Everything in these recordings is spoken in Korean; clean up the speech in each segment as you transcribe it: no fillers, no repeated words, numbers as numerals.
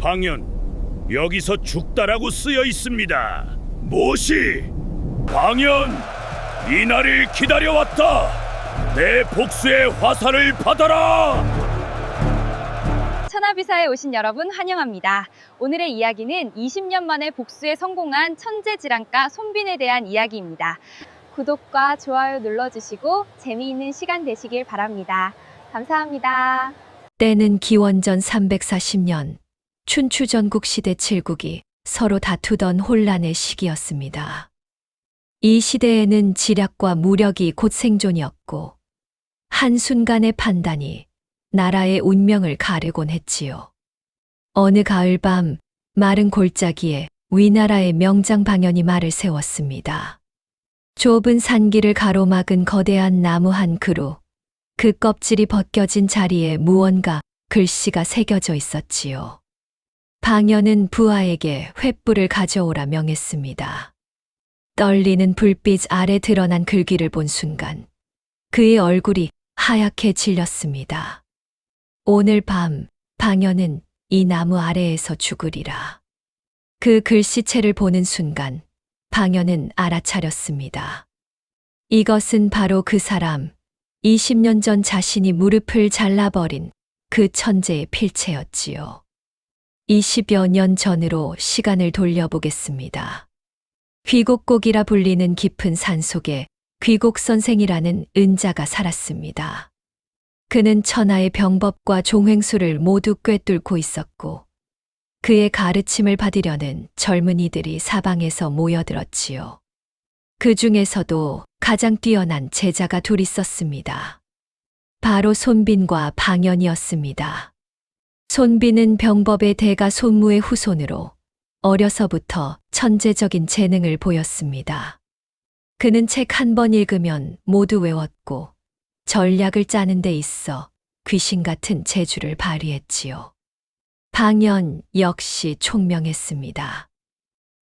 방연, 여기서 죽다라고 쓰여 있습니다. 모시, 방연, 이 날을 기다려왔다. 내 복수의 화살을 받아라. 천하비사에 오신 여러분 환영합니다. 오늘의 이야기는 20년 만에 복수에 성공한 천재질환가 손빈에 대한 이야기입니다. 구독과 좋아요 눌러주시고 재미있는 시간 되시길 바랍니다. 감사합니다. 때는 기원전 340년 춘추전국 시대 칠국이 서로 다투던 혼란의 시기였습니다. 이 시대에는 지략과 무력이 곧 생존이었고 한순간의 판단이 나라의 운명을 가르곤 했지요. 어느 가을밤 마른 골짜기에 위나라의 명장 방연이 말을 세웠습니다. 좁은 산길을 가로막은 거대한 나무 한 그루, 그 껍질이 벗겨진 자리에 무언가 글씨가 새겨져 있었지요. 방연은 부하에게 횃불을 가져오라 명했습니다. 떨리는 불빛 아래 드러난 글귀를 본 순간 그의 얼굴이 하얗게 질렸습니다. 오늘 밤 방연은 이 나무 아래에서 죽으리라. 그 글씨체를 보는 순간 방연은 알아차렸습니다. 이것은 바로 그 사람, 20년 전 자신이 무릎을 잘라버린 그 천재의 필체였지요. 20여 년 전으로 시간을 돌려보겠습니다. 귀곡곡이라 불리는 깊은 산속에 귀곡선생이라는 은자가 살았습니다. 그는 천하의 병법과 종횡수를 모두 꿰뚫고 있었고 그의 가르침을 받으려는 젊은이들이 사방에서 모여들었지요. 그 중에서도 가장 뛰어난 제자가 둘 있었습니다. 바로 손빈과 방연이었습니다. 손빈은 병법의 대가 손무의 후손으로 어려서부터 천재적인 재능을 보였습니다. 그는 책 한 번 읽으면 모두 외웠고 전략을 짜는 데 있어 귀신 같은 재주를 발휘했지요. 방연 역시 총명했습니다.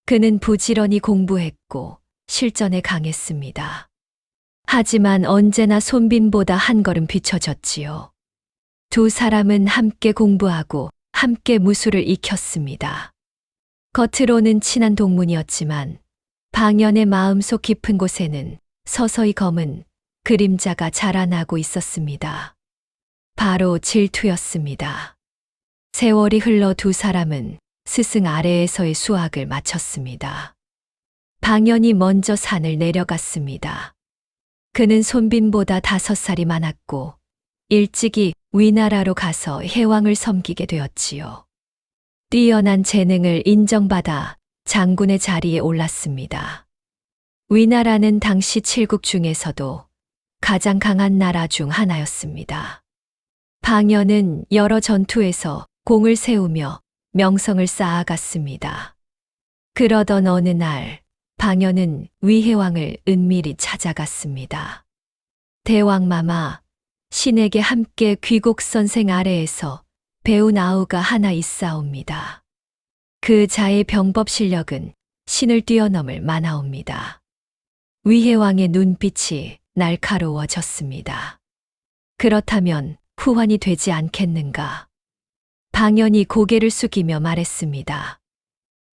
그는 부지런히 공부했고 실전에 강했습니다. 하지만 언제나 손빈보다 한 걸음 뒤처졌지요. 두 사람은 함께 공부하고 함께 무술을 익혔습니다. 겉으로는 친한 동문이었지만 방연의 마음속 깊은 곳에는 서서히 검은 그림자가 자라나고 있었습니다. 바로 질투였습니다. 세월이 흘러 두 사람은 스승 아래에서의 수학을 마쳤습니다. 방연이 먼저 산을 내려갔습니다. 그는 손빈보다 5살이 많았고 일찍이 위나라로 가서 해왕을 섬기게 되었지요. 뛰어난 재능을 인정받아 장군의 자리에 올랐습니다. 위나라는 당시 칠국 중에서도 가장 강한 나라 중 하나였습니다. 방연은 여러 전투에서 공을 세우며 명성을 쌓아갔습니다. 그러던 어느 날 방연은 위해왕을 은밀히 찾아갔습니다. 대왕마마, 신에게 함께 귀곡선생 아래에서 배운 아우가 하나 있사옵니다. 그 자의 병법 실력은 신을 뛰어넘을 만하옵니다. 위해왕의 눈빛이 날카로워졌습니다. 그렇다면 후환이 되지 않겠는가? 방연이 고개를 숙이며 말했습니다.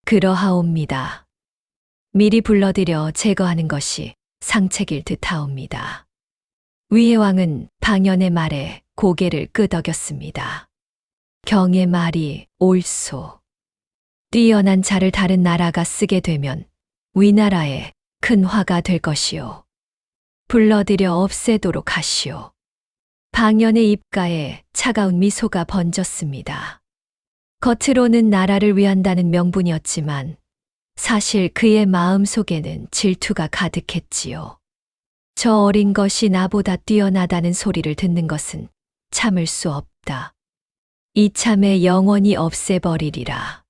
그러하옵니다. 미리 불러들여 제거하는 것이 상책일 듯하옵니다. 위해왕은 방연의 말에 고개를 끄덕였습니다. 경의 말이 옳소. 뛰어난 자를 다른 나라가 쓰게 되면 위나라에 큰 화가 될 것이오. 불러들여 없애도록 하시오. 방연의 입가에 차가운 미소가 번졌습니다. 겉으로는 나라를 위한다는 명분이었지만 사실 그의 마음 속에는 질투가 가득했지요. 저 어린 것이 나보다 뛰어나다는 소리를 듣는 것은 참을 수 없다. 이참에 영원히 없애버리리라.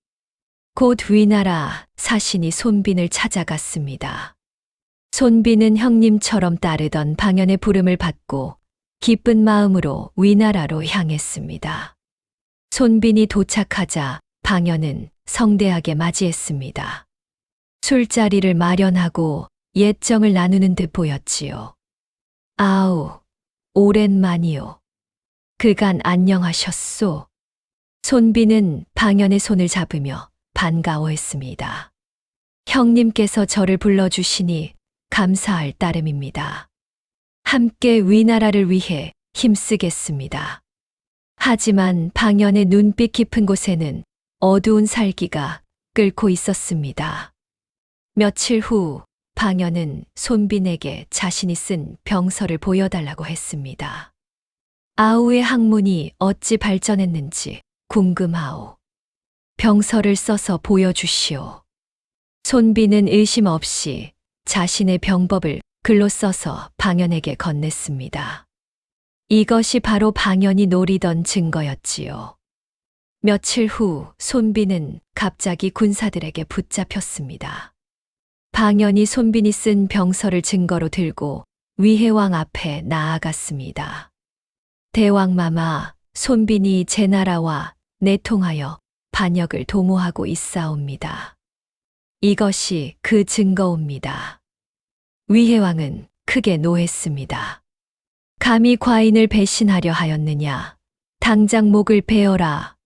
곧 위나라 사신이 손빈을 찾아갔습니다. 손빈은 형님처럼 따르던 방연의 부름을 받고 기쁜 마음으로 위나라로 향했습니다. 손빈이 도착하자 방연은 성대하게 맞이했습니다. 술자리를 마련하고 옛정을 나누는 듯 보였지요. 아우, 오랜만이요. 그간 안녕하셨소. 손비는 방연의 손을 잡으며 반가워했습니다. 형님께서 저를 불러주시니 감사할 따름입니다. 함께 위나라를 위해 힘쓰겠습니다. 하지만 방연의 눈빛 깊은 곳에는 어두운 살기가 끓고 있었습니다. 며칠 후 방연은 손빈에게 자신이 쓴 병서를 보여달라고 했습니다. 아우의 학문이 어찌 발전했는지 궁금하오. 병서를 써서 보여주시오. 손빈은 의심 없이 자신의 병법을 글로 써서 방연에게 건넸습니다. 이것이 바로 방연이 노리던 증거였지요. 며칠 후 손빈은 갑자기 군사들에게 붙잡혔습니다. 방연이 손빈이 쓴 병서를 증거로 들고 위해왕 앞에 나아갔습니다. 대왕마마, 손빈이 제 나라와 내통하여 반역을 도모하고 있사옵니다. 이것이 그 증거옵니다. 위해왕은 크게 노했습니다. 감히 과인을 배신하려 하였느냐? 당장 목을 베어라.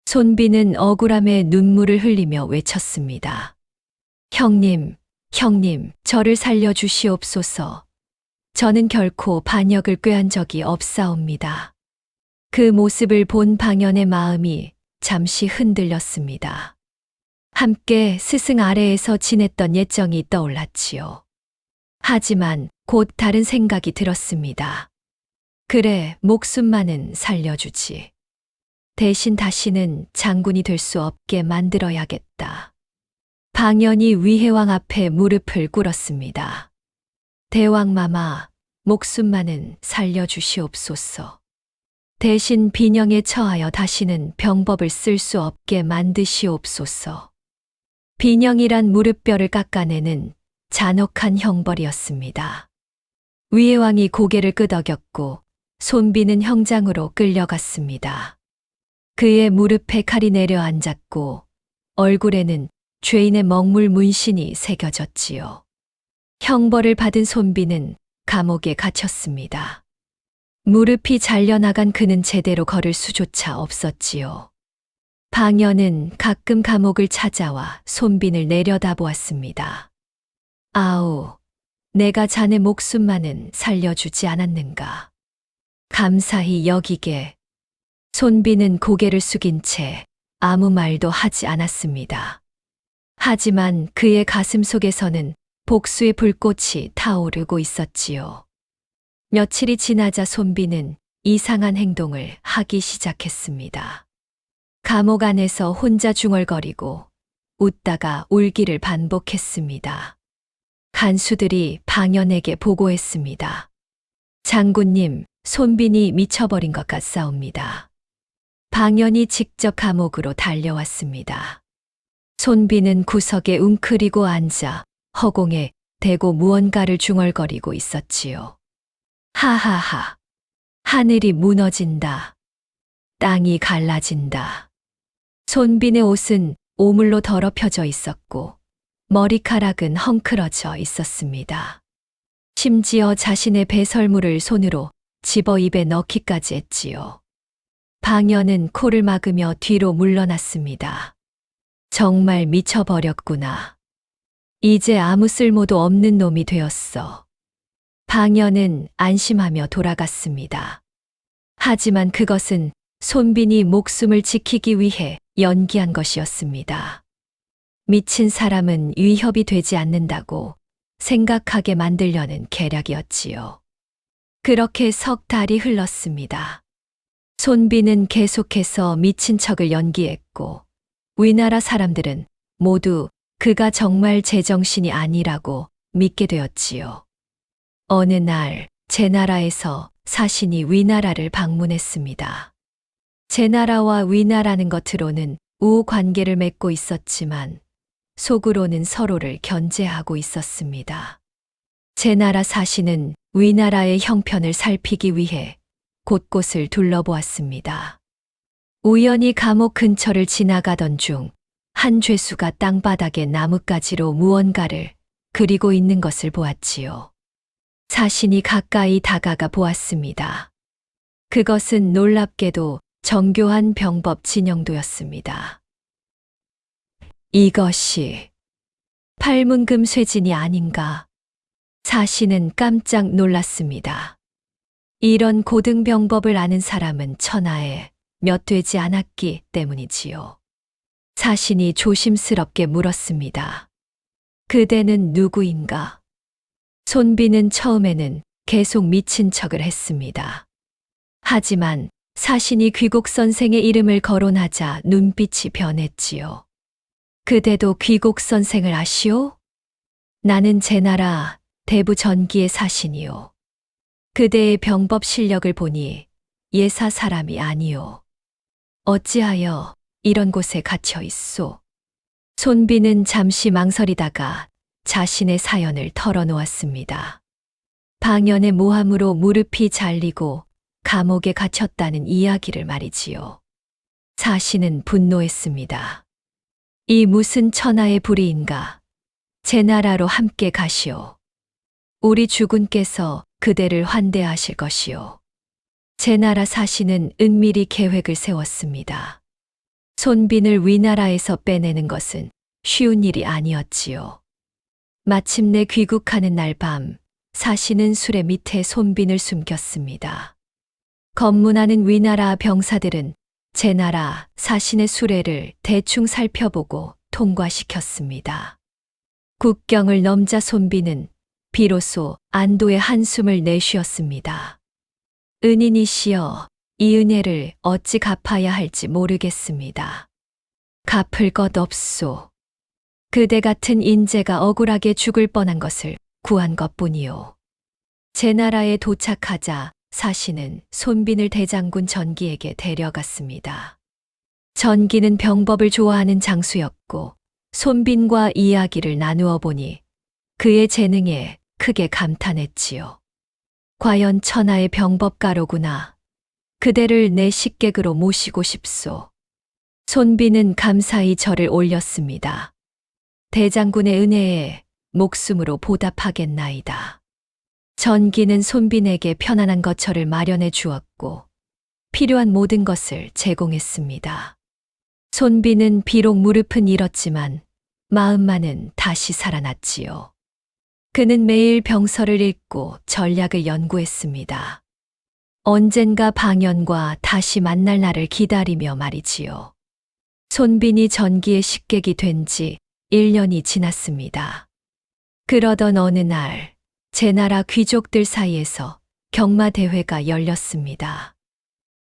손빈은 억울함에 눈물을 흘리며 외쳤습니다. 형님, 저를 살려주시옵소서. 저는 결코 반역을 꾀한 적이 없사옵니다. 그 모습을 본 방연의 마음이 잠시 흔들렸습니다. 함께 스승 아래에서 지냈던 옛정이 떠올랐지요. 하지만 곧 다른 생각이 들었습니다. 그래, 목숨만은 살려주지. 대신 다시는 장군이 될 수 없게 만들어야겠다. 방연이 위해왕 앞에 무릎을 꿇었습니다. 대왕마마, 목숨만은 살려주시옵소서. 대신 빈형에 처하여 다시는 병법을 쓸 수 없게 만드시옵소서. 빈형이란 무릎뼈를 깎아내는 잔혹한 형벌이었습니다. 위해왕이 고개를 끄덕였고 손비는 형장으로 끌려갔습니다. 그의 무릎에 칼이 내려앉았고 얼굴에는 죄인의 먹물 문신이 새겨졌지요. 형벌을 받은 손비는 감옥에 갇혔습니다. 무릎이 잘려나간 그는 제대로 걸을 수조차 없었지요. 방연은 가끔 감옥을 찾아와 손빈을 내려다보았습니다. 아우, 내가 자네 목숨만은 살려주지 않았는가. 감사히 여기게. 손빈은 고개를 숙인 채 아무 말도 하지 않았습니다. 하지만 그의 가슴 속에서는 복수의 불꽃이 타오르고 있었지요. 며칠이 지나자 손빈은 이상한 행동을 하기 시작했습니다. 감옥 안에서 혼자 중얼거리고 웃다가 울기를 반복했습니다. 간수들이 방연에게 보고했습니다. 장군님, 손빈이 미쳐버린 것 같사옵니다. 방연이 직접 감옥으로 달려왔습니다. 손빈은 구석에 웅크리고 앉아 허공에 대고 무언가를 중얼거리고 있었지요. 하하하. 하늘이 무너진다. 땅이 갈라진다. 손빈의 옷은 오물로 더럽혀져 있었고 머리카락은 헝클어져 있었습니다. 심지어 자신의 배설물을 손으로 집어 입에 넣기까지 했지요. 방연은 코를 막으며 뒤로 물러났습니다. 정말 미쳐버렸구나. 이제 아무 쓸모도 없는 놈이 되었어. 방연은 안심하며 돌아갔습니다. 하지만 그것은 손빈이 목숨을 지키기 위해 연기한 것이었습니다. 미친 사람은 위협이 되지 않는다고 생각하게 만들려는 계략이었지요. 그렇게 석 달이 흘렀습니다. 손빈은 계속해서 미친 척을 연기했고 위나라 사람들은 모두 그가 정말 제정신이 아니라고 믿게 되었지요. 어느 날 제 나라에서 사신이 위나라를 방문했습니다. 제 나라와 위나라는 겉으로는 우호 관계를 맺고 있었지만 속으로는 서로를 견제하고 있었습니다. 제 나라 사신은 위나라의 형편을 살피기 위해 곳곳을 둘러보았습니다. 우연히 감옥 근처를 지나가던 중 한 죄수가 땅바닥에 나뭇가지로 무언가를 그리고 있는 것을 보았지요. 사신이 가까이 다가가 보았습니다. 그것은 놀랍게도 정교한 병법 진영도였습니다. 이것이 팔문금 쇠진이 아닌가. 사신은 깜짝 놀랐습니다. 이런 고등병법을 아는 사람은 천하에 몇 되지 않았기 때문이지요. 사신이 조심스럽게 물었습니다. 그대는 누구인가? 손비는 처음에는 계속 미친 척을 했습니다. 하지만 사신이 귀곡 선생의 이름을 거론하자 눈빛이 변했지요. 그대도 귀곡 선생을 아시오? 나는 제나라 대부 전기의 사신이요. 그대의 병법 실력을 보니 예사 사람이 아니오. 어찌하여 이런 곳에 갇혀 있소? 손비는 잠시 망설이다가 자신의 사연을 털어놓았습니다. 방연의 모함으로 무릎이 잘리고 감옥에 갇혔다는 이야기를 말이지요. 사신은 분노했습니다. 이 무슨 천하의 불의인가? 제 나라로 함께 가시오. 우리 주군께서 그대를 환대하실 것이오. 제 나라 사신은 은밀히 계획을 세웠습니다. 손빈을 위나라에서 빼내는 것은 쉬운 일이 아니었지요. 마침내 귀국하는 날 밤, 사신은 수레 밑에 손빈을 숨겼습니다. 검문하는 위나라 병사들은 제 나라 사신의 수레를 대충 살펴보고 통과시켰습니다. 국경을 넘자 손빈은 비로소 안도의 한숨을 내쉬었습니다. 은인이시여, 이 은혜를 어찌 갚아야 할지 모르겠습니다. 갚을 것 없소. 그대 같은 인재가 억울하게 죽을 뻔한 것을 구한 것뿐이요. 제 나라에 도착하자 사신은 손빈을 대장군 전기에게 데려갔습니다. 전기는 병법을 좋아하는 장수였고 손빈과 이야기를 나누어 보니 그의 재능에 크게 감탄했지요. 과연 천하의 병법가로구나. 그대를 내 식객으로 모시고 싶소. 손빈은 감사히 절을 올렸습니다. 대장군의 은혜에 목숨으로 보답하겠나이다. 전기는 손빈에게 편안한 거처를 마련해 주었고 필요한 모든 것을 제공했습니다. 손빈은 비록 무릎은 잃었지만 마음만은 다시 살아났지요. 그는 매일 병서를 읽고 전략을 연구했습니다. 언젠가 방연과 다시 만날 날을 기다리며 말이지요. 손빈이 전기의 식객이 된 지 1년이 지났습니다. 그러던 어느 날, 제 나라 귀족들 사이에서 경마대회가 열렸습니다.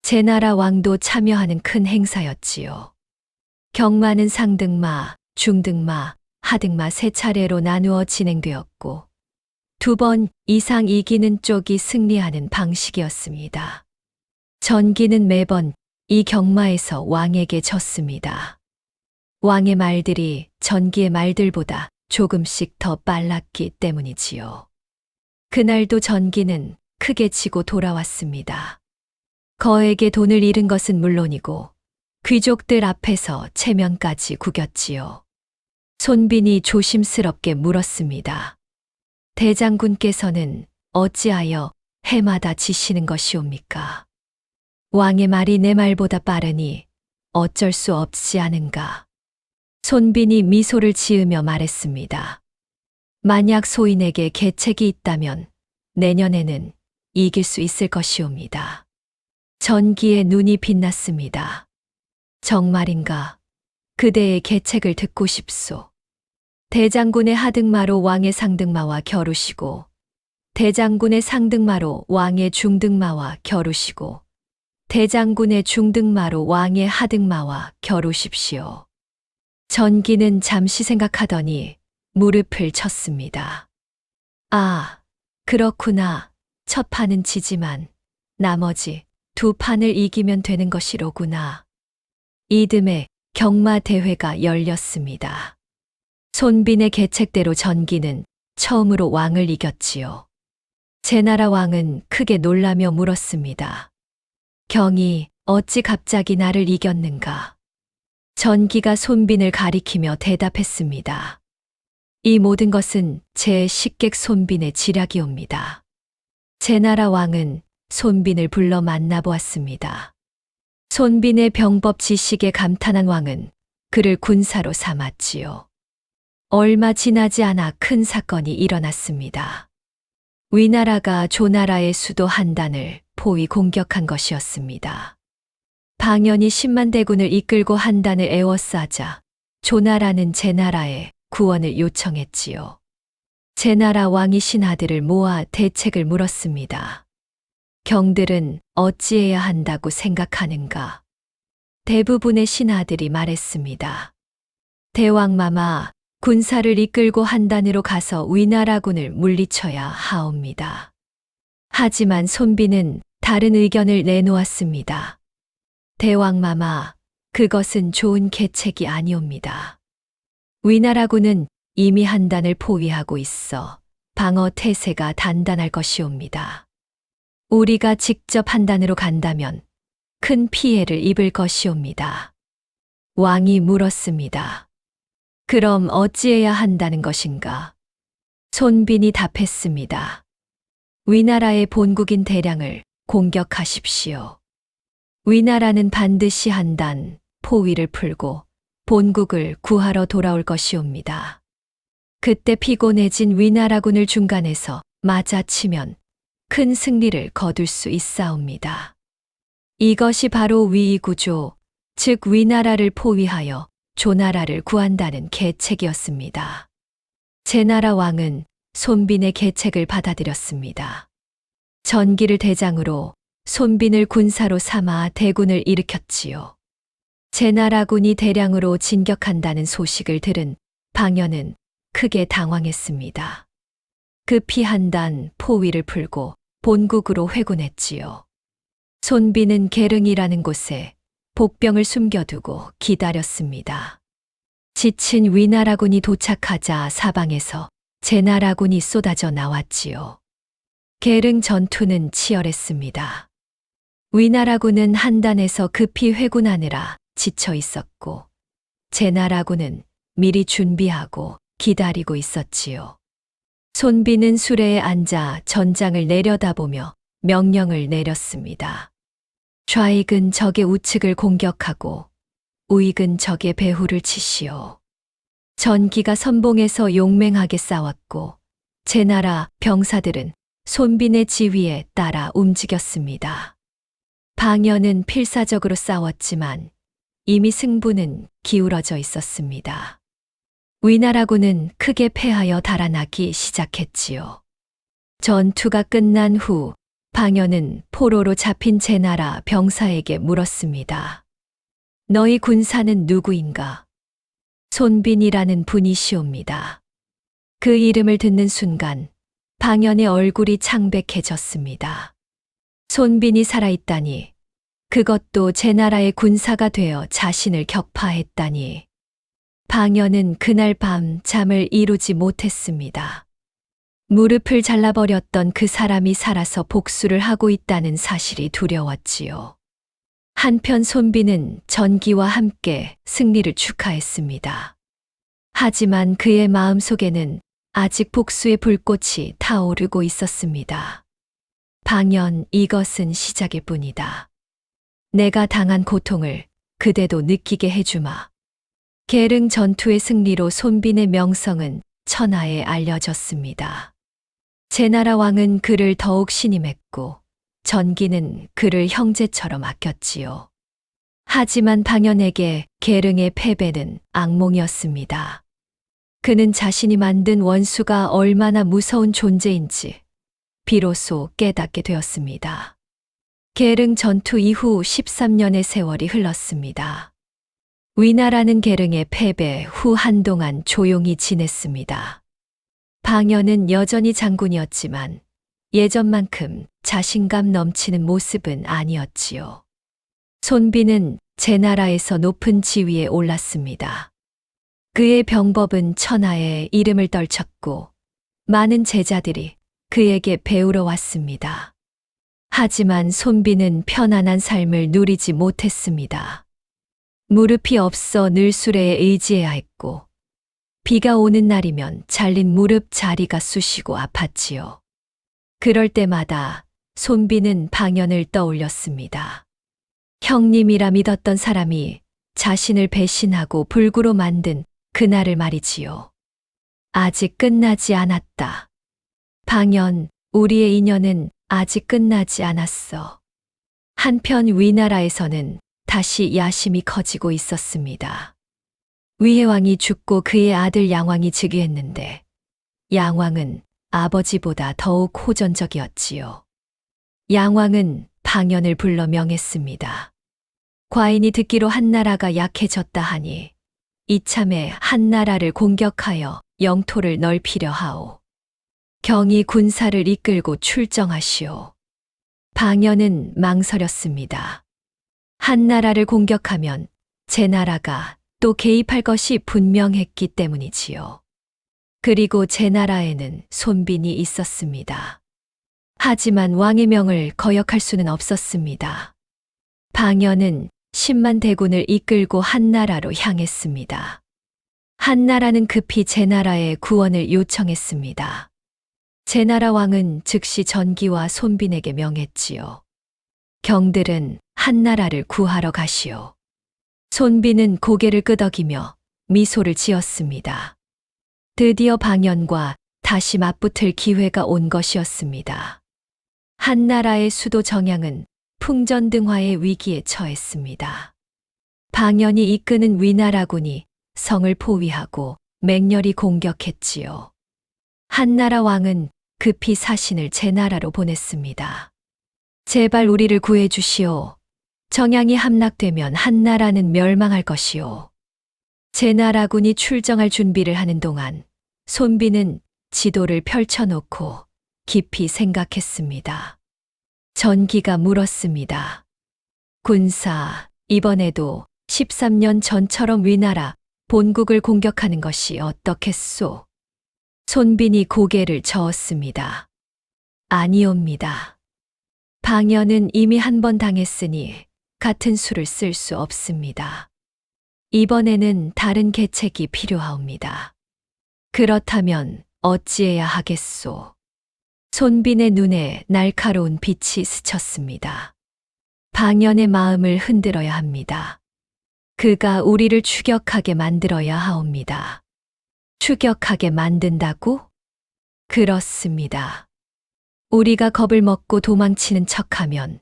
제 나라 왕도 참여하는 큰 행사였지요. 경마는 상등마, 중등마, 하등마 3차례로 나누어 진행되었고 2번 이상 이기는 쪽이 승리하는 방식이었습니다. 전기는 매번 이 경마에서 왕에게 졌습니다. 왕의 말들이 전기의 말들보다 조금씩 더 빨랐기 때문이지요. 그날도 전기는 크게 지고 돌아왔습니다. 거액의 돈을 잃은 것은 물론이고 귀족들 앞에서 체면까지 구겼지요. 손빈이 조심스럽게 물었습니다. 대장군께서는 어찌하여 해마다 지시는 것이옵니까? 왕의 말이 내 말보다 빠르니 어쩔 수 없지 않은가? 손빈이 미소를 지으며 말했습니다. 만약 소인에게 계책이 있다면 내년에는 이길 수 있을 것이옵니다. 전기의 눈이 빛났습니다. 정말인가? 그대의 계책을 듣고 싶소. 대장군의 하등마로 왕의 상등마와 겨루시고 대장군의 상등마로 왕의 중등마와 겨루시고 대장군의 중등마로 왕의 하등마와 겨루십시오. 전기는 잠시 생각하더니 무릎을 쳤습니다. 아, 그렇구나. 첫 판은 지지만 나머지 2판을 이기면 되는 것이로구나. 이듬해 경마 대회가 열렸습니다. 손빈의 계책대로 전기는 처음으로 왕을 이겼지요. 제 나라 왕은 크게 놀라며 물었습니다. 경이 어찌 갑자기 나를 이겼는가? 전기가 손빈을 가리키며 대답했습니다. 이 모든 것은 제 식객 손빈의 지략이옵니다. 제 나라 왕은 손빈을 불러 만나보았습니다. 손빈의 병법 지식에 감탄한 왕은 그를 군사로 삼았지요. 얼마 지나지 않아 큰 사건이 일어났습니다. 위나라가 조나라의 수도 한단을 포위 공격한 것이었습니다. 방연이 10만 대군을 이끌고 한단을 에워싸자 조나라는 제나라에 구원을 요청했지요. 제나라 왕이 신하들을 모아 대책을 물었습니다. 경들은 어찌해야 한다고 생각하는가? 대부분의 신하들이 말했습니다. 대왕마마, 군사를 이끌고 한단으로 가서 위나라군을 물리쳐야 하옵니다. 하지만 손비는 다른 의견을 내놓았습니다. 대왕마마, 그것은 좋은 계책이 아니옵니다. 위나라군은 이미 한단을 포위하고 있어 방어 태세가 단단할 것이옵니다. 우리가 직접 한단으로 간다면 큰 피해를 입을 것이옵니다. 왕이 물었습니다. 그럼 어찌해야 한다는 것인가? 손빈이 답했습니다. 위나라의 본국인 대량을 공격하십시오. 위나라는 반드시 한단, 포위를 풀고 본국을 구하러 돌아올 것이옵니다. 그때 피곤해진 위나라군을 중간에서 맞아치면 큰 승리를 거둘 수 있사옵니다. 이것이 바로 위의구조, 즉 위나라를 포위하여 조나라를 구한다는 계책이었습니다. 제나라 왕은 손빈의 계책을 받아들였습니다. 전기를 대장으로 손빈을 군사로 삼아 대군을 일으켰지요. 제나라군이 대량으로 진격한다는 소식을 들은 방연은 크게 당황했습니다. 급히 한단 포위를 풀고 본국으로 회군했지요. 손빈은 계릉이라는 곳에 복병을 숨겨두고 기다렸습니다. 지친 위나라군이 도착하자 사방에서 제나라군이 쏟아져 나왔지요. 계릉 전투는 치열했습니다. 위나라군은 한단에서 급히 회군하느라 지쳐 있었고, 제나라군은 미리 준비하고 기다리고 있었지요. 손빈은 수레에 앉아 전장을 내려다보며 명령을 내렸습니다. 좌익은 적의 우측을 공격하고 우익은 적의 배후를 치시오. 전기가 선봉에서 용맹하게 싸웠고 제나라 병사들은 손빈의 지휘에 따라 움직였습니다. 방연은 필사적으로 싸웠지만 이미 승부는 기울어져 있었습니다. 위나라군은 크게 패하여 달아나기 시작했지요. 전투가 끝난 후 방연은 포로로 잡힌 제나라 병사에게 물었습니다. 너희 군사는 누구인가? 손빈이라는 분이시옵니다. 그 이름을 듣는 순간 방연의 얼굴이 창백해졌습니다. 손빈이 살아있다니, 그것도 제나라의 군사가 되어 자신을 격파했다니. 방연은 그날 밤 잠을 이루지 못했습니다. 무릎을 잘라버렸던 그 사람이 살아서 복수를 하고 있다는 사실이 두려웠지요. 한편 손빈은 전기와 함께 승리를 축하했습니다. 하지만 그의 마음속에는 아직 복수의 불꽃이 타오르고 있었습니다. 방연, 이것은 시작일 뿐이다. 내가 당한 고통을 그대도 느끼게 해주마. 계릉 전투의 승리로 손빈의 명성은 천하에 알려졌습니다. 제나라 왕은 그를 더욱 신임했고 전기는 그를 형제처럼 아꼈지요. 하지만 방연에게 계릉의 패배는 악몽이었습니다. 그는 자신이 만든 원수가 얼마나 무서운 존재인지 비로소 깨닫게 되었습니다. 계릉 전투 이후 13년의 세월이 흘렀습니다. 위나라는 계릉의 패배 후 한동안 조용히 지냈습니다. 방연은 여전히 장군이었지만 예전만큼 자신감 넘치는 모습은 아니었지요. 손빈은 제나라에서 높은 지위에 올랐습니다. 그의 병법은 천하에 이름을 떨쳤고 많은 제자들이 그에게 배우러 왔습니다. 하지만 손빈은 편안한 삶을 누리지 못했습니다. 무릎이 없어 늘 수레에 의지해야 했고 비가 오는 날이면 잘린 무릎 자리가 쑤시고 아팠지요. 그럴 때마다 손빈은 방연을 떠올렸습니다. 형님이라 믿었던 사람이 자신을 배신하고 불구로 만든 그날을 말이지요. 아직 끝나지 않았다. 방연, 우리의 인연은 아직 끝나지 않았어. 한편 위나라에서는 다시 야심이 커지고 있었습니다. 위혜왕이 죽고 그의 아들 양왕이 즉위했는데 양왕은 아버지보다 더욱 호전적이었지요. 양왕은 방연을 불러 명했습니다. 과인이 듣기로 한나라가 약해졌다 하니 이참에 한나라를 공격하여 영토를 넓히려 하오. 경이 군사를 이끌고 출정하시오. 방연은 망설였습니다. 한나라를 공격하면 제 나라가 또 개입할 것이 분명했기 때문이지요. 그리고 제 나라에는 손빈이 있었습니다. 하지만 왕의 명을 거역할 수는 없었습니다. 방연은 10만 대군을 이끌고 한나라로 향했습니다. 한나라는 급히 제나라의 구원을 요청했습니다. 제나라 왕은 즉시 전기와 손빈에게 명했지요. 경들은 한나라를 구하러 가시오. 손빈은 고개를 끄덕이며 미소를 지었습니다. 드디어 방연과 다시 맞붙을 기회가 온 것이었습니다. 한나라의 수도 정양은 풍전등화의 위기에 처했습니다. 방연이 이끄는 위나라군이 성을 포위하고 맹렬히 공격했지요. 한나라 왕은 급히 사신을 제나라로 보냈습니다. 제발 우리를 구해 주시오. 정양이 함락되면 한나라는 멸망할 것이오. 제나라군이 출정할 준비를 하는 동안 손빈은 지도를 펼쳐놓고 깊이 생각했습니다. 전기가 물었습니다. 군사, 이번에도 13년 전처럼 위나라 본국을 공격하는 것이 어떻겠소? 손빈이 고개를 저었습니다. 아니옵니다. 방연은 이미 한 번 당했으니 같은 수를 쓸 수 없습니다. 이번에는 다른 계책이 필요하옵니다. 그렇다면 어찌해야 하겠소? 손빈의 눈에 날카로운 빛이 스쳤습니다. 방연의 마음을 흔들어야 합니다. 그가 우리를 추격하게 만들어야 하옵니다. 추격하게 만든다고? 그렇습니다. 우리가 겁을 먹고 도망치는 척하면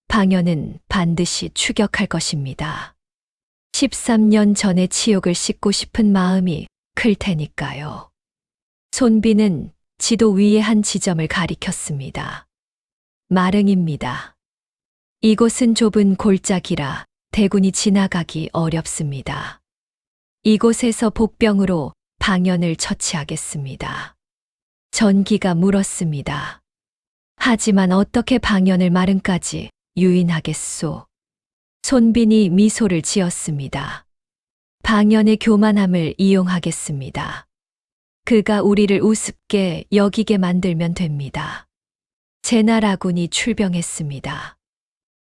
방연은 반드시 추격할 것입니다. 13년 전의 치욕을 씻고 싶은 마음이 클 테니까요. 손빈은 지도 위의 한 지점을 가리켰습니다. 마릉입니다. 이곳은 좁은 골짜기라 대군이 지나가기 어렵습니다. 이곳에서 복병으로 방연을 처치하겠습니다. 전기가 물었습니다. 하지만 어떻게 방연을 마릉까지 유인하겠소? 손빈이 미소를 지었습니다. 방연의 교만함을 이용하겠습니다. 그가 우리를 우습게 여기게 만들면 됩니다. 제나라군이 출병했습니다.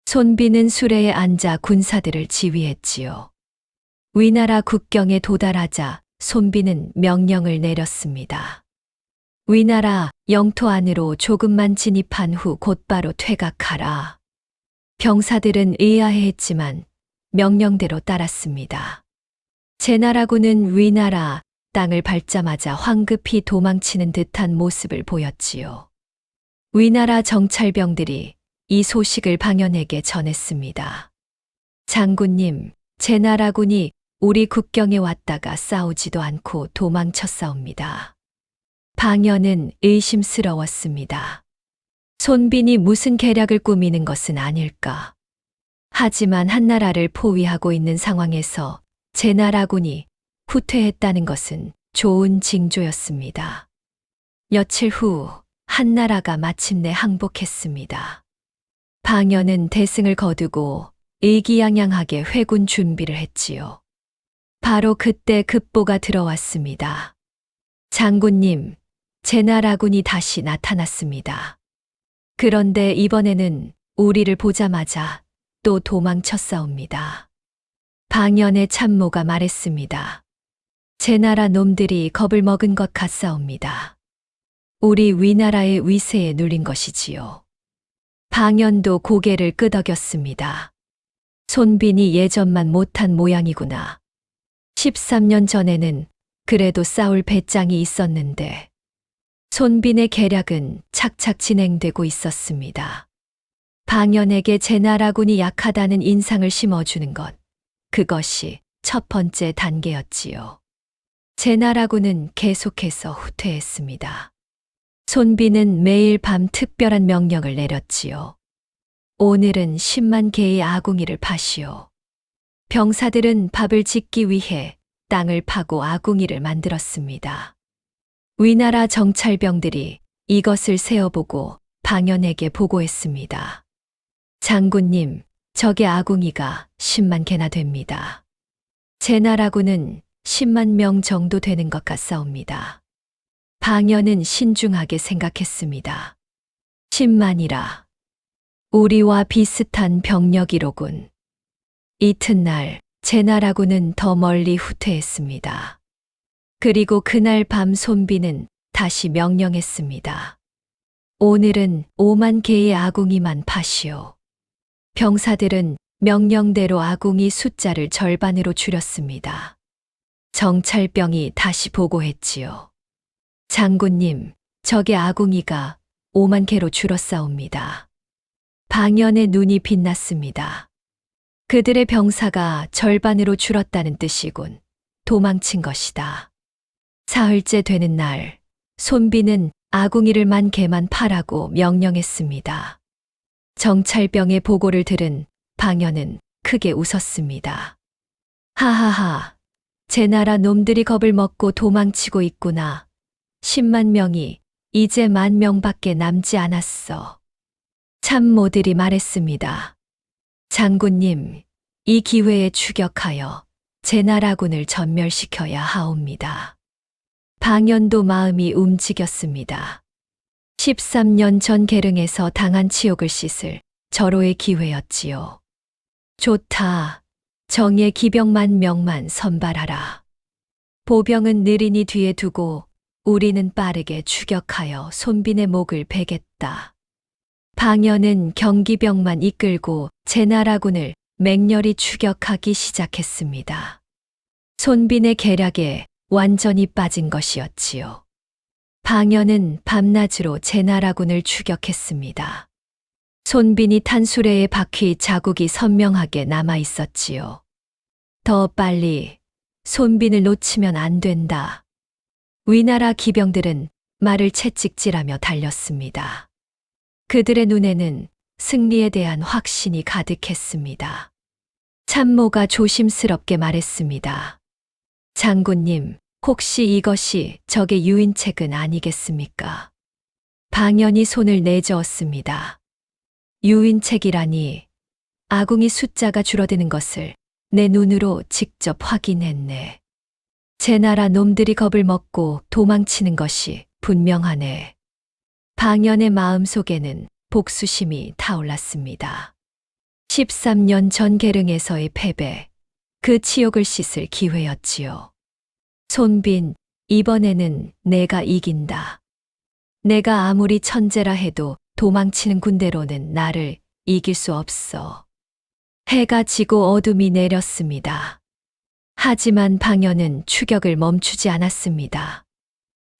손빈은 수레에 앉아 군사들을 지휘했지요. 위나라 국경에 도달하자 손빈은 명령을 내렸습니다. 위나라 영토 안으로 조금만 진입한 후 곧바로 퇴각하라. 병사들은 의아해했지만 명령대로 따랐습니다. 제나라군은 위나라 땅을 밟자마자 황급히 도망치는 듯한 모습을 보였지요. 위나라 정찰병들이 이 소식을 방연에게 전했습니다. 장군님, 제나라군이 우리 국경에 왔다가 싸우지도 않고 도망쳤사옵니다. 방연은 의심스러웠습니다. 손빈이 무슨 계략을 꾸미는 것은 아닐까. 하지만 한나라를 포위하고 있는 상황에서 제나라군이 후퇴했다는 것은 좋은 징조였습니다. 며칠 후 한나라가 마침내 항복했습니다. 방연은 대승을 거두고 의기양양하게 회군 준비를 했지요. 바로 그때 급보가 들어왔습니다. 장군님, 제나라군이 다시 나타났습니다. 그런데 이번에는 우리를 보자마자 또 도망쳤사옵니다. 방연의 참모가 말했습니다. 제나라 놈들이 겁을 먹은 것 같사옵니다. 우리 위나라의 위세에 눌린 것이지요. 방연도 고개를 끄덕였습니다. 손빈이 예전만 못한 모양이구나. 13년 전에는 그래도 싸울 배짱이 있었는데 손빈의 계략은 착착 진행되고 있었습니다. 방연에게 제나라군이 약하다는 인상을 심어주는 것, 그것이 첫 번째 단계였지요. 제나라군은 계속해서 후퇴했습니다. 손빈은 매일 밤 특별한 명령을 내렸지요. 오늘은 10만 개의 아궁이를 파시오. 병사들은 밥을 짓기 위해 땅을 파고 아궁이를 만들었습니다. 위나라 정찰병들이 이것을 세어보고 방연에게 보고했습니다. 장군님, 적의 아궁이가 10만 개나 됩니다. 제나라군은 10만 명 정도 되는 것 같사옵니다. 방연은 신중하게 생각했습니다. 10만이라. 우리와 비슷한 병력이로군. 이튿날 제나라군은 더 멀리 후퇴했습니다. 그리고 그날 밤 손빈은 다시 명령했습니다. 오늘은 5만 개의 아궁이만 파시오. 병사들은 명령대로 아궁이 숫자를 절반으로 줄였습니다. 정찰병이 다시 보고했지요. 장군님, 적의 아궁이가 5만 개로 줄었사옵니다. 방연의 눈이 빛났습니다. 그들의 병사가 절반으로 줄었다는 뜻이군. 도망친 것이다. 사흘째 되는 날, 손빈은 아궁이를 1만 개만 파라고 명령했습니다. 정찰병의 보고를 들은 방연은 크게 웃었습니다. 하하하, 제나라 놈들이 겁을 먹고 도망치고 있구나. 10만 명이 이제 1만 명밖에 남지 않았어. 참모들이 말했습니다. 장군님, 이 기회에 추격하여 제나라군을 전멸시켜야 하옵니다. 방연도 마음이 움직였습니다. 13년 전 계릉에서 당한 치욕을 씻을 절호의 기회였지요. 좋다. 정예 기병 1만 명만 선발하라. 보병은 느린이 뒤에 두고 우리는 빠르게 추격하여 손빈의 목을 베겠다. 방연은 경기병만 이끌고 제나라군을 맹렬히 추격하기 시작했습니다. 손빈의 계략에 완전히 빠진 것이었지요. 방연은 밤낮으로 제나라군을 추격했습니다. 손빈이 탄 수레의 바퀴 자국이 선명하게 남아 있었지요. 더 빨리 손빈을 놓치면 안 된다. 위나라 기병들은 말을 채찍질하며 달렸습니다. 그들의 눈에는 승리에 대한 확신이 가득했습니다. 참모가 조심스럽게 말했습니다. 장군님, 혹시 이것이 적의 유인책은 아니겠습니까? 방연이 손을 내저었습니다. 유인책이라니, 아궁이 숫자가 줄어드는 것을 내 눈으로 직접 확인했네. 제나라 놈들이 겁을 먹고 도망치는 것이 분명하네. 방연의 마음속에는 복수심이 타올랐습니다. 13년 전 계릉에서의 패배, 그 치욕을 씻을 기회였지요. 손빈, 이번에는 내가 이긴다. 내가 아무리 천재라 해도 도망치는 군대로는 나를 이길 수 없어. 해가 지고 어둠이 내렸습니다. 하지만 방연은 추격을 멈추지 않았습니다.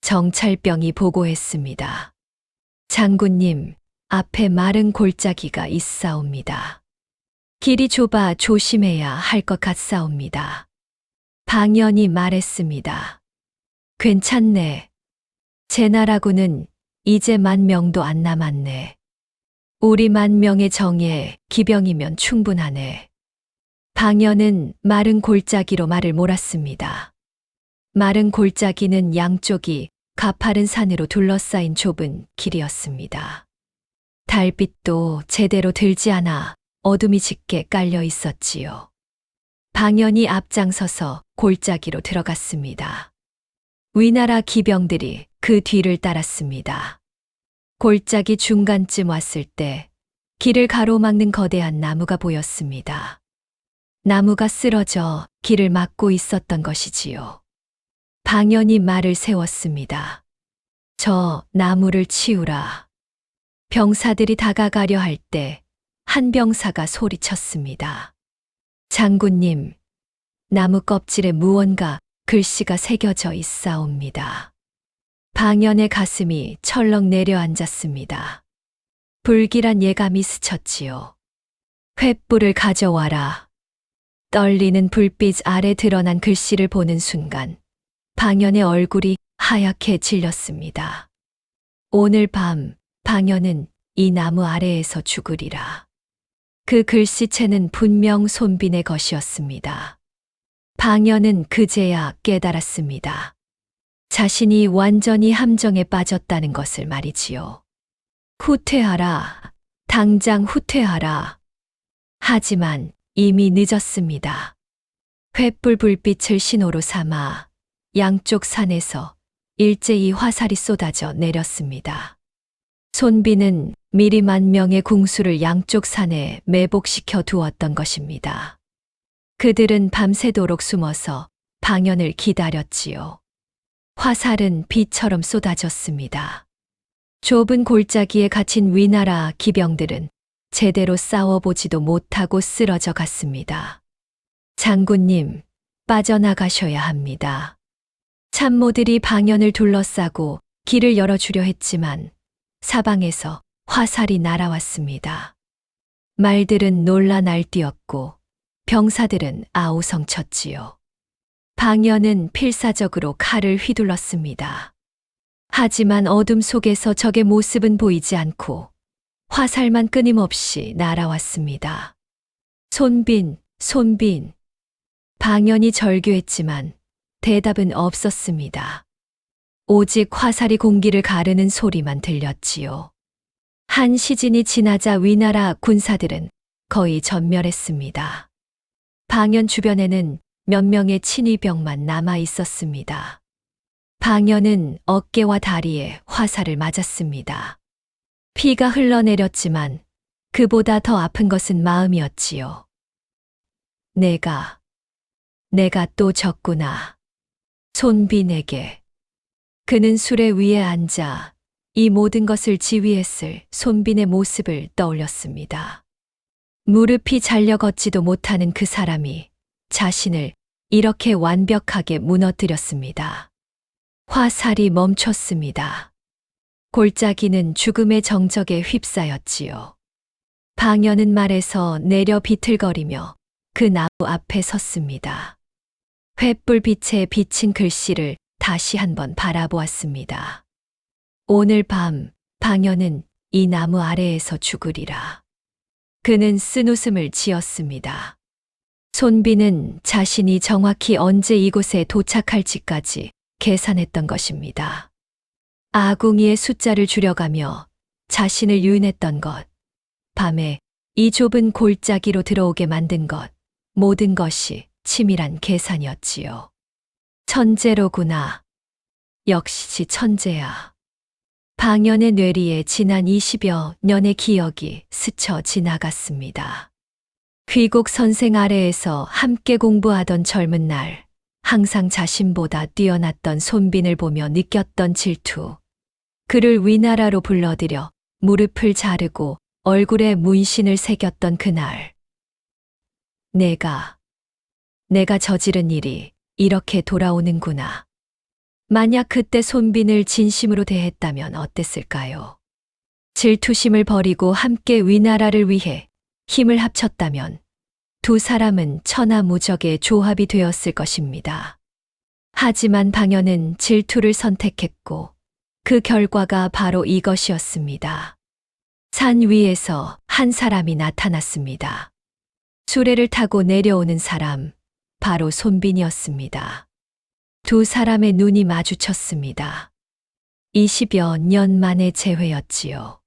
정찰병이 보고했습니다. 장군님, 앞에 마른 골짜기가 있사옵니다. 길이 좁아 조심해야 할 것 같사옵니다. 방연이 말했습니다. 괜찮네. 제나라군은 이제 1만 명도 안 남았네. 우리 1만 명의 정예 기병이면 충분하네. 방연은 마른 골짜기로 말을 몰았습니다. 마른 골짜기는 양쪽이 가파른 산으로 둘러싸인 좁은 길이었습니다. 달빛도 제대로 들지 않아 어둠이 짙게 깔려 있었지요. 방연이 앞장서서 골짜기로 들어갔습니다. 위나라 기병들이 그 뒤를 따랐습니다. 골짜기 중간쯤 왔을 때 길을 가로막는 거대한 나무가 보였습니다. 나무가 쓰러져 길을 막고 있었던 것이지요. 방연이 말을 세웠습니다. 저 나무를 치우라. 병사들이 다가가려 할 때 한 병사가 소리쳤습니다. 장군님, 나무 껍질에 무언가 글씨가 새겨져 있사옵니다. 방연의 가슴이 철렁 내려앉았습니다. 불길한 예감이 스쳤지요. 횃불을 가져와라. 떨리는 불빛 아래 드러난 글씨를 보는 순간 방연의 얼굴이 하얗게 질렸습니다. 오늘 밤 방연은 이 나무 아래에서 죽으리라. 그 글씨체는 분명 손빈의 것이었습니다. 방연은 그제야 깨달았습니다. 자신이 완전히 함정에 빠졌다는 것을 말이지요. 후퇴하라. 당장 후퇴하라. 하지만 이미 늦었습니다. 횃불 불빛을 신호로 삼아 양쪽 산에서 일제히 화살이 쏟아져 내렸습니다. 손빈은 미리 10,000명의 궁수를 양쪽 산에 매복시켜 두었던 것입니다. 그들은 밤새도록 숨어서 방연을 기다렸지요. 화살은 비처럼 쏟아졌습니다. 좁은 골짜기에 갇힌 위나라 기병들은 제대로 싸워보지도 못하고 쓰러져 갔습니다. 장군님, 빠져나가셔야 합니다. 참모들이 방연을 둘러싸고 길을 열어주려 했지만 사방에서 화살이 날아왔습니다. 말들은 놀라 날뛰었고 병사들은 아우성쳤지요. 방연은 필사적으로 칼을 휘둘렀습니다. 하지만 어둠 속에서 적의 모습은 보이지 않고 화살만 끊임없이 날아왔습니다. 손빈, 손빈. 방연이 절규했지만 대답은 없었습니다. 오직 화살이 공기를 가르는 소리만 들렸지요. 한 시즌이 지나자 위나라 군사들은 거의 전멸했습니다. 방연 주변에는 몇 명의 친위병만 남아 있었습니다. 방연은 어깨와 다리에 화살을 맞았습니다. 피가 흘러내렸지만 그보다 더 아픈 것은 마음이었지요. 내가 또 졌구나. 손빈에게. 그는 수레 위에 앉아 이 모든 것을 지휘했을 손빈의 모습을 떠올렸습니다. 무릎이 잘려 걷지도 못하는 그 사람이 자신을 이렇게 완벽하게 무너뜨렸습니다. 화살이 멈췄습니다. 골짜기는 죽음의 정적에 휩싸였지요. 방연은 말에서 내려 비틀거리며 그 나무 앞에 섰습니다. 횃불 빛에 비친 글씨를 다시 한번 바라보았습니다. 오늘 밤 방연은 이 나무 아래에서 죽으리라. 그는 쓴웃음을 지었습니다. 손빈은 자신이 정확히 언제 이곳에 도착할지까지 계산했던 것입니다. 아궁이의 숫자를 줄여가며 자신을 유인했던 것, 밤에 이 좁은 골짜기로 들어오게 만든 것, 모든 것이 치밀한 계산이었지요. 천재로구나. 역시 천재야. 방연의 뇌리에 지난 20여 년의 기억이 스쳐 지나갔습니다. 귀국 선생 아래에서 함께 공부하던 젊은 날, 항상 자신보다 뛰어났던 손빈을 보며 느꼈던 질투. 그를 위나라로 불러들여 무릎을 자르고 얼굴에 문신을 새겼던 그날. 내가 저지른 일이 이렇게 돌아오는구나. 만약 그때 손빈을 진심으로 대했다면 어땠을까요? 질투심을 버리고 함께 위나라를 위해 힘을 합쳤다면 두 사람은 천하무적의 조합이 되었을 것입니다. 하지만 방연은 질투를 선택했고 그 결과가 바로 이것이었습니다. 산 위에서 한 사람이 나타났습니다. 수레를 타고 내려오는 사람, 바로 손빈이었습니다. 두 사람의 눈이 마주쳤습니다. 20여 년 만의 재회였지요.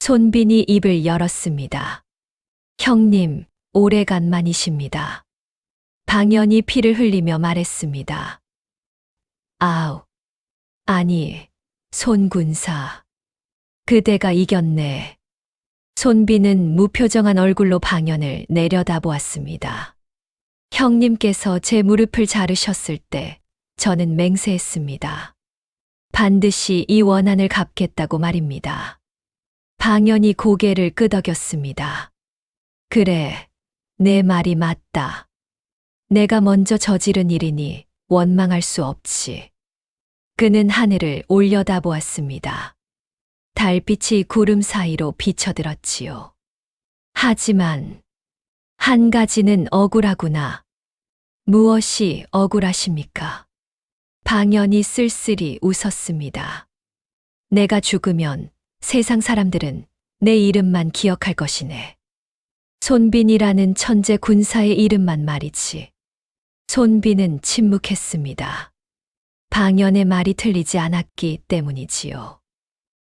손빈이 입을 열었습니다. 형님, 오래간만이십니다. 방연이 피를 흘리며 말했습니다. 아우, 아니, 손군사. 그대가 이겼네. 손빈은 무표정한 얼굴로 방연을 내려다보았습니다. 형님께서 제 무릎을 자르셨을 때 저는 맹세했습니다. 반드시 이 원한을 갚겠다고 말입니다. 방연이 고개를 끄덕였습니다. 그래, 내 말이 맞다. 내가 먼저 저지른 일이니 원망할 수 없지. 그는 하늘을 올려다보았습니다. 달빛이 구름 사이로 비쳐들었지요. 하지만 한 가지는 억울하구나. 무엇이 억울하십니까? 방연이 쓸쓸히 웃었습니다. 내가 죽으면 세상 사람들은 내 이름만 기억할 것이네. 손빈이라는 천재 군사의 이름만 말이지. 손빈은 침묵했습니다. 방연의 말이 틀리지 않았기 때문이지요.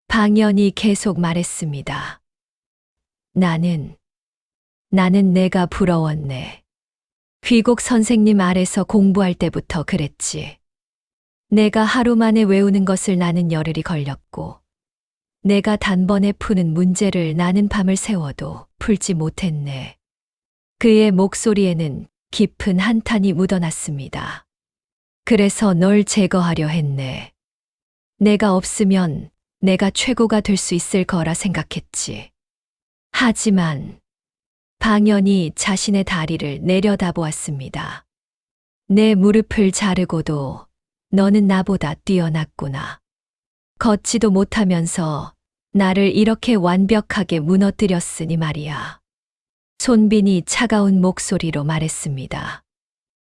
방연이 계속 말했습니다. 나는 내가 부러웠네. 귀곡 선생님 아래서 공부할 때부터 그랬지. 내가 하루 만에 외우는 것을 나는 열흘이 걸렸고, 내가 단번에 푸는 문제를 나는 밤을 새워도 풀지 못했네. 그의 목소리에는 깊은 한탄이 묻어났습니다. 그래서 널 제거하려 했네. 내가 없으면 내가 최고가 될 수 있을 거라 생각했지. 하지만 방연이 자신의 다리를 내려다보았습니다. 내 무릎을 자르고도 너는 나보다 뛰어났구나. 걷지도 못하면서 나를 이렇게 완벽하게 무너뜨렸으니 말이야. 손빈이 차가운 목소리로 말했습니다.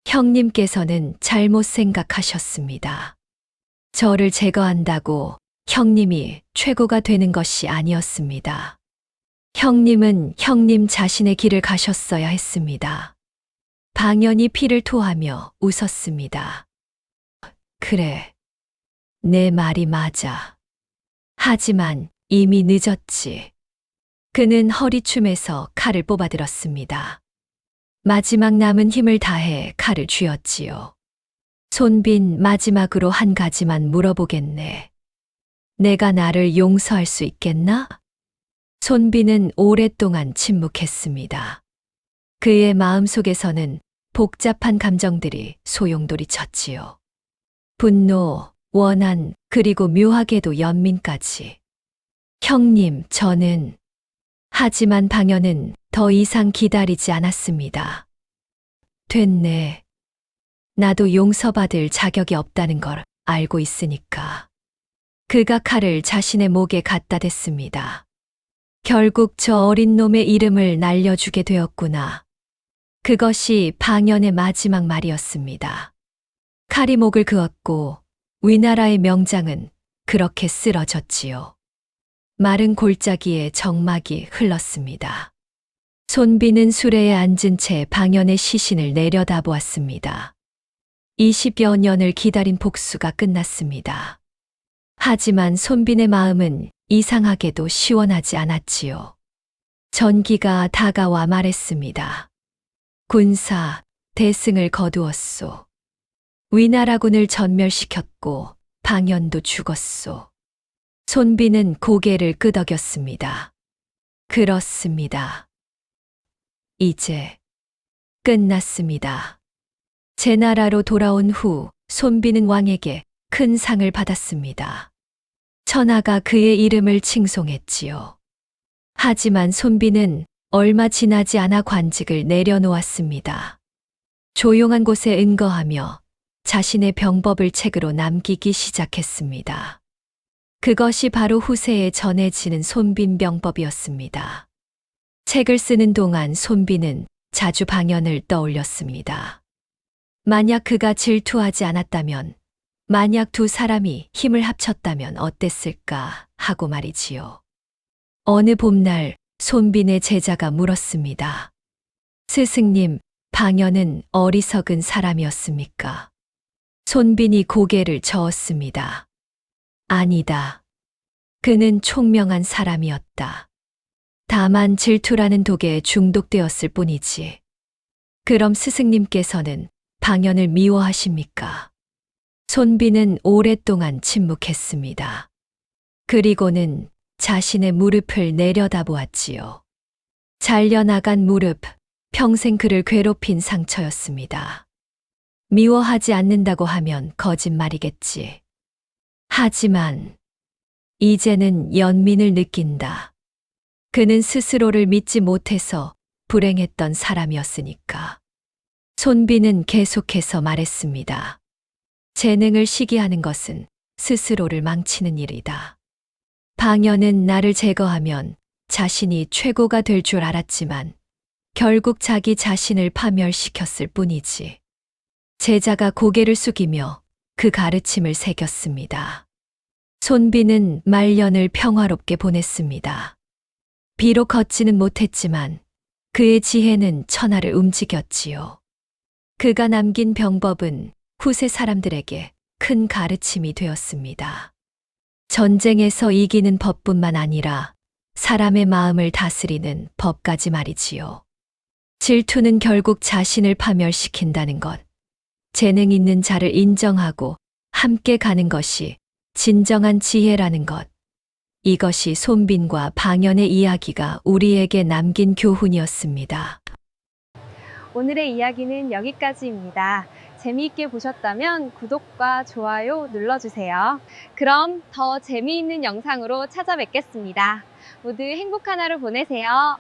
형님께서는 잘못 생각하셨습니다. 저를 제거한다고 형님이 최고가 되는 것이 아니었습니다. 형님은 형님 자신의 길을 가셨어야 했습니다. 방연이 피를 토하며 웃었습니다. 그래, 내 말이 맞아. 하지만 이미 늦었지. 그는 허리춤에서 칼을 뽑아들었습니다. 마지막 남은 힘을 다해 칼을 쥐었지요. 손빈, 마지막으로 한 가지만 물어보겠네. 내가 나를 용서할 수 있겠나? 손빈은 오랫동안 침묵했습니다. 그의 마음속에서는 복잡한 감정들이 소용돌이 쳤지요. 분노, 원한, 그리고 묘하게도 연민까지. 형님, 저는... 하지만 방연은 더 이상 기다리지 않았습니다. 됐네. 나도 용서받을 자격이 없다는 걸 알고 있으니까. 그가 칼을 자신의 목에 갖다 댔습니다. 결국 저 어린 놈의 이름을 날려주게 되었구나. 그것이 방연의 마지막 말이었습니다. 칼이 목을 그었고 위나라의 명장은 그렇게 쓰러졌지요. 마른 골짜기에 정막이 흘렀습니다. 손빈은 수레에 앉은 채 방연의 시신을 내려다보았습니다. 20여 년을 기다린 복수가 끝났습니다. 하지만 손빈의 마음은 이상하게도 시원하지 않았지요. 전기가 다가와 말했습니다. 군사, 대승을 거두었소. 위나라군을 전멸시켰고 방연도 죽었소. 손빈은 고개를 끄덕였습니다. 그렇습니다. 이제 끝났습니다. 제 나라로 돌아온 후 손빈은 왕에게 큰 상을 받았습니다. 천하가 그의 이름을 칭송했지요. 하지만 손빈은 얼마 지나지 않아 관직을 내려놓았습니다. 조용한 곳에 은거하며 자신의 병법을 책으로 남기기 시작했습니다. 그것이 바로 후세에 전해지는 손빈 병법이었습니다. 책을 쓰는 동안 손빈은 자주 방연을 떠올렸습니다. 만약 그가 질투하지 않았다면, 만약 두 사람이 힘을 합쳤다면 어땠을까 하고 말이지요. 어느 봄날 손빈의 제자가 물었습니다. 스승님, 방연은 어리석은 사람이었습니까? 손빈이 고개를 저었습니다. 아니다. 그는 총명한 사람이었다. 다만 질투라는 독에 중독되었을 뿐이지. 그럼 스승님께서는 방연을 미워하십니까? 손빈은 오랫동안 침묵했습니다. 그리고는 자신의 무릎을 내려다보았지요. 잘려나간 무릎, 평생 그를 괴롭힌 상처였습니다. 미워하지 않는다고 하면 거짓말이겠지. 하지만 이제는 연민을 느낀다. 그는 스스로를 믿지 못해서 불행했던 사람이었으니까. 손비는 계속해서 말했습니다. 재능을 시기하는 것은 스스로를 망치는 일이다. 방연은 나를 제거하면 자신이 최고가 될 줄 알았지만 결국 자기 자신을 파멸시켰을 뿐이지. 제자가 고개를 숙이며 그 가르침을 새겼습니다. 손비는 말년을 평화롭게 보냈습니다. 비록 걷지는 못했지만 그의 지혜는 천하를 움직였지요. 그가 남긴 병법은 후세 사람들에게 큰 가르침이 되었습니다. 전쟁에서 이기는 법뿐만 아니라 사람의 마음을 다스리는 법까지 말이지요. 질투는 결국 자신을 파멸시킨다는 것. 재능 있는 자를 인정하고 함께 가는 것이 진정한 지혜라는 것. 이것이 손빈과 방연의 이야기가 우리에게 남긴 교훈이었습니다. 오늘의 이야기는 여기까지입니다. 재미있게 보셨다면 구독과 좋아요 눌러주세요. 그럼 더 재미있는 영상으로 찾아뵙겠습니다. 모두 행복한 하루 보내세요.